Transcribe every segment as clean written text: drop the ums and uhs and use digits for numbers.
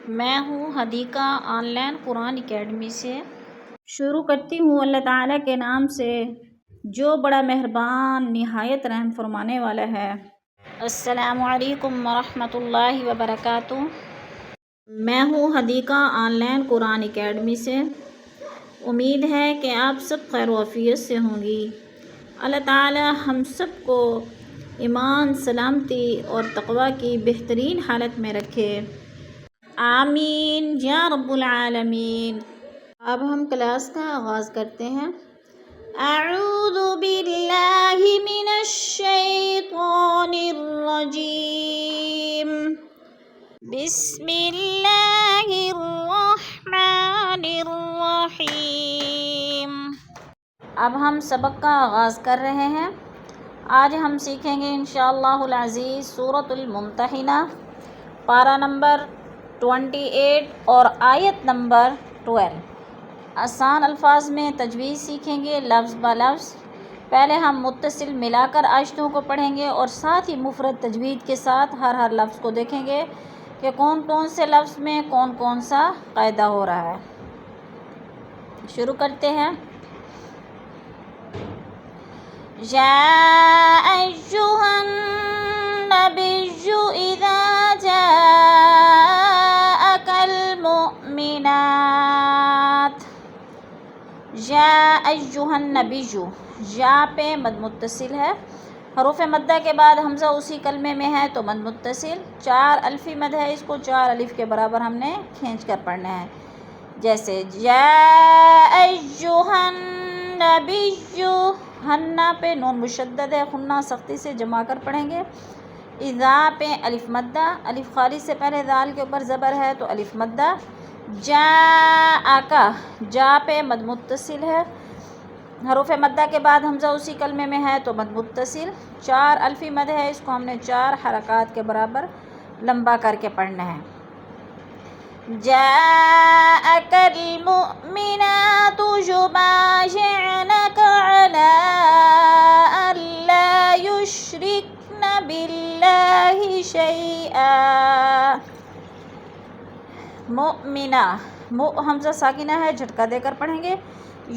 میں ہوں Hadiqa on line Quran academy سے۔ شروع کرتی ہوں اللہ تعالیٰ کے نام سے جو بڑا مہربان نہایت رحم فرمانے والا ہے۔ السلام علیکم ورحمۃ اللہ وبرکاتہ۔ میں ہوں Hadiqa on line Quran academy سے۔ امید ہے کہ آپ سب خیر و عافیت سے ہوں گی۔ اللہ تعالیٰ ہم سب کو ایمان، سلامتی اور تقوی کی بہترین حالت میں رکھے، آمین یا رب العالمین۔ اب ہم کلاس کا آغاز کرتے ہیں۔ اعوذ باللہ من الشیطان الرجیم، بسم اللہ الرحمن الرحیم۔ اب ہم سبق کا آغاز کر رہے ہیں۔ آج ہم سیکھیں گے انشاءاللہ العزیز سورۃ الممتحنہ، پارہ نمبر 28 اور آیت نمبر 12۔ آسان الفاظ میں تجوید سیکھیں گے لفظ بہ لفظ۔ پہلے ہم متصل ملا کر آیتوں کو پڑھیں گے اور ساتھ ہی مفرد تجوید کے ساتھ ہر لفظ کو دیکھیں گے کہ کون کون سے لفظ میں کون کون سا قاعدہ ہو رہا ہے۔ شروع کرتے ہیں۔ یا ایھا النبی اذا جاءک المؤمنات۔ یا ایھا النبی، یا پہ مد متصل ہے، حروف مدہ کے بعد حمزہ اسی کلمے میں ہے تو مد متصل، 4 الفی مد ہے، اس کو 4 الف کے برابر ہم نے کھینچ کر پڑھنا ہے۔ جیسے یا ایھا النبی، ہنہ پہ نون مشدد ہے، خنہ سختی سے جما کر پڑھیں گے۔ اذا پہ الف مدہ، الف خالی سے پہلے دال کے اوپر زبر ہے تو الف مدہ۔ جاءک، جا پہ مد متصل ہے، حروف مدہ کے بعد حمزہ اسی کلمے میں ہے تو مد متصل، 4 الفی مد ہے، اس کو ہم نے 4 حرکات کے برابر لمبا کر کے پڑھنا ہے۔ جاءک المؤمنات یبایعنک علی ان لا یشرکن باللہ شیئا۔ مؤمنہ، حمزہ ساکنہ ہے، جھٹکا دے کر پڑھیں گے۔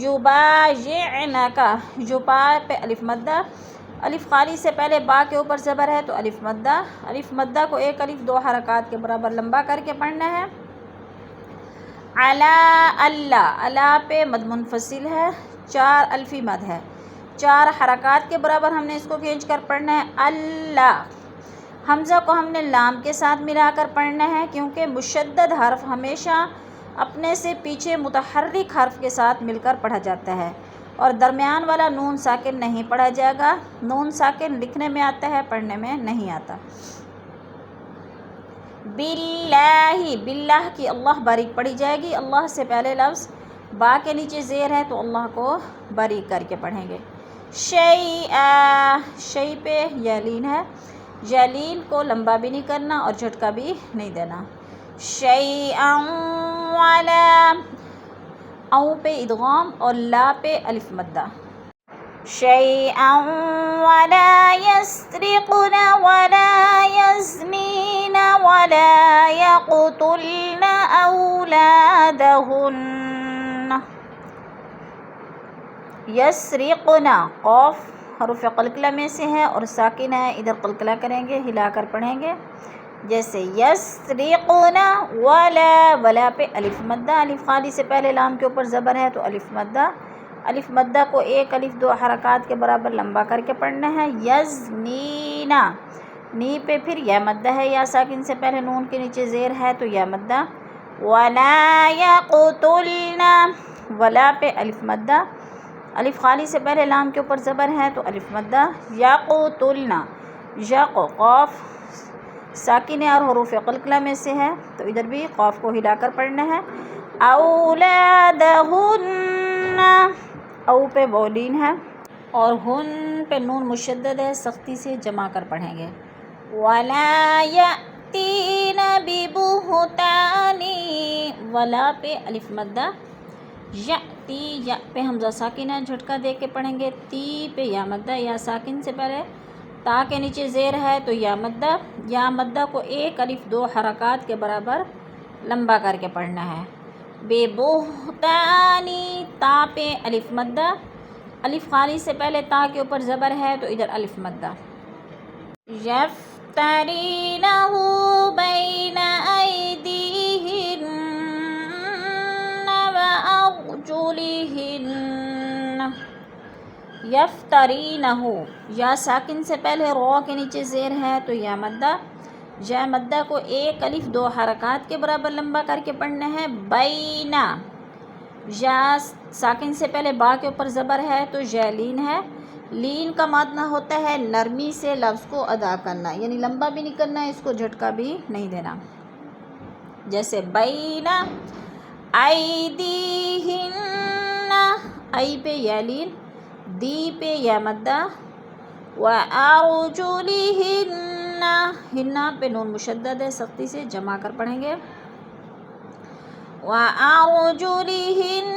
یبایعنک، یو پا پہ الف مدہ، الف خالی سے پہلے با کے اوپر زبر ہے تو الف مدہ، الف مدہ کو 1 الف 2 حرکات کے برابر لمبا کر کے پڑھنا ہے۔ علی اللہ، اللہ پہ مد منفصل ہے، 4 الفی مد ہے، 4 حرکات کے برابر ہم نے اس کو کھینچ کر پڑھنا ہے۔ اللہ، حمزہ کو ہم نے لام کے ساتھ ملا کر پڑھنا ہے کیونکہ مشدد حرف ہمیشہ اپنے سے پیچھے متحرک حرف کے ساتھ مل کر پڑھا جاتا ہے اور درمیان والا نون ساکن نہیں پڑھا جائے گا۔ نون ساکن لکھنے میں آتا ہے، پڑھنے میں نہیں آتا۔ باللہ، باللہ کی اللہ باریک پڑھی جائے گی، اللہ سے پہلے لفظ با کے نیچے زیر ہے تو اللہ کو باریک کر کے پڑھیں گے۔ شیئا، شی پہ یا لین ہے، یا لین کو لمبا بھی نہیں کرنا اور جھٹکا بھی نہیں دینا۔ شیئا ولا، او پہ ادغام اور لا پہ الف مدہ۔ شیئا ولا یسرقن ولا یزنین ولا یقتلن اولادہن۔ یسرقن، قوف حروف قلقلہ میں سے ہے اور ساکن ہے، ادھر قلقلہ کریں گے، ہلا کر پڑھیں گے۔ جیسے یسرقن ولا، ولا پہ الف مدہ، الف خالی سے پہلے لام کے اوپر زبر ہے تو الف مدہ، الف مدہ کو 1 الف 2 حرکات کے برابر لمبا کر کے پڑھنا ہے۔ یزنین، نی پہ پھر یا مدہ ہے، یا ساکن سے پہلے نون کے نیچے زیر ہے تو یا مدہ۔ ولا یقتلن، ولا پہ الف مدہ، الف خالی سے پہلے لام کے اوپر زبر ہے تو الف مدہ۔ یقتلن، یق، قاف ساکن ہے اور حروف قلقلہ میں سے ہے تو ادھر بھی قاف کو ہلا کر پڑھنا ہے۔ اولادہن، او پہ بولین ہے اور ہن پہ نون مشدد ہے، سختی سے جما کر پڑھیں گے۔ ولا یأتین ببہتان، ولا پہ الف مدہ، یأتی، یا پہ حمزہ ساکن ہے، جھٹکا دے کے پڑھیں گے۔ تی پہ یا مدہ، یا ساکن سے پہلے تا کے نیچے زیر ہے تو یا مدہ کو 1 الف 2 حرکات کے برابر لمبا کر کے پڑھنا ہے. بے بہتانی تا پہ الف مدہ، الف خالی سے پہلے تا کے اوپر زبر ہے تو ادھر الف مدہ. یفترینہ بین ایدیہن وارجلہن. یفترینہ، یا ساکن سے پہلے رو کے نیچے زیر ہے تو یا مدہ. یا مدہ کو ایک الف دو حرکات کے برابر لمبا کر کے پڑھنا ہے. بینا، یا ساکن سے پہلے با کے اوپر زبر ہے تو یا لین ہے. لین کا معنی ہوتا ہے نرمی سے لفظ کو ادا کرنا، یعنی لمبا بھی نہیں کرنا ہے، اس کو جھٹکا بھی نہیں دینا. جیسے بینا ایدیہن، ای پہ یا لین، دی پہ یا مدہ، وارجلہن، ہنہ پہ نون مشدد ہے، سختی سے جمع کر پڑھیں گے. وارجلہن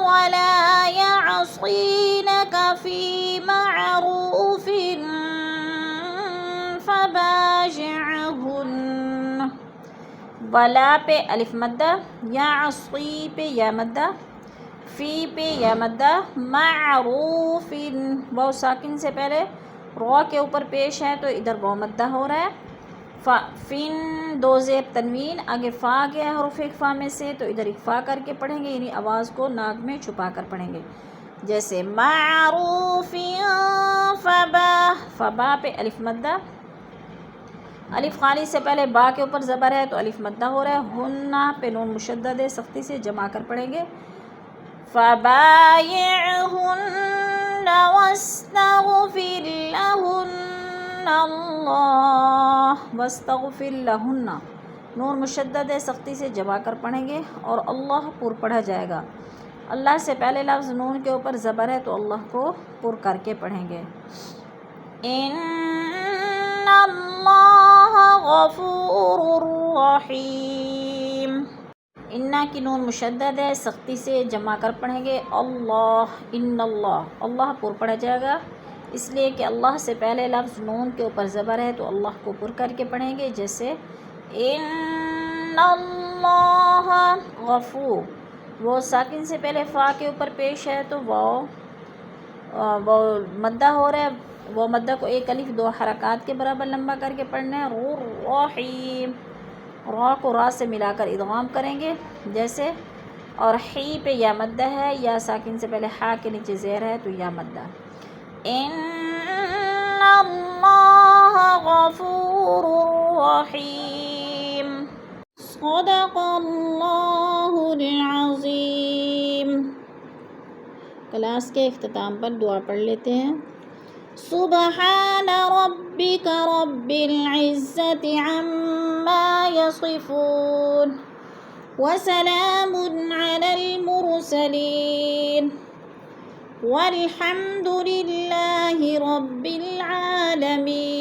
ولا یعصینک فی معروف فبایعہن. ولا پہ الف مدہ، یعصی پہ یا مدہ، فی پہ یا مدہ، معروف واو ساکن سے پہلے رو کے اوپر پیش ہے تو ادھر واو مدہ ہو رہا ہے. فن دو زیر تنوین، آگے فا گیا حروف اخفا میں سے تو ادھر اخفا کر کے پڑھیں گے، یعنی آواز کو ناک میں چھپا کر پڑھیں گے. جیسے معروف فبا، فبا پہ الف مدہ، الف خالی سے پہلے با کے اوپر زبر ہے تو الف مدہ ہو رہا ہے. ہنہ پہ نون مشدد ہے، سختی سے جمع کر پڑھیں گے. فبایعہن واستغفر لہن اللہ، واستغفر لہن نون مشدد ہے، سختی سے جمع کر پڑھیں گے. اور اللہ پر پڑھا جائے گا، اللہ سے پہلے لفظ نون کے اوپر زبر ہے تو اللہ کو پر کر کے پڑھیں گے. ان اللہ غفور رحیم. انا کی نون مشدد ہے، سختی سے جمع کر پڑھیں گے. اللہ، ان اللہ، اللہ پر پڑھا جائے گا اس لیے کہ اللہ سے پہلے لفظ نون کے اوپر زبر ہے تو اللہ کو پر کر کے پڑھیں گے. جیسے ان اللہ غفور، وہ ساکن سے پہلے فا کے اوپر پیش ہے تو وہ مدہ ہو رہا ہے. وہ مدہ کو ایک الف دو حرکات کے برابر لمبا کر کے پڑھنا ہے. رحیم، را کو را سے ملا کر ادغام کریں گے. جیسے اور حی پہ یا مدہ ہے، یا ساکن سے پہلے ہا کے نیچے زیر ہے تو یا مدہ. ان اللہ غفور رحیم. صدق اللہ العظیم. کلاس کے اختتام پر دعا پڑھ لیتے ہیں. سبحان ربک رب العزت عما یصفون وسلام علی المرسلین والحمد للہ رب العالمین.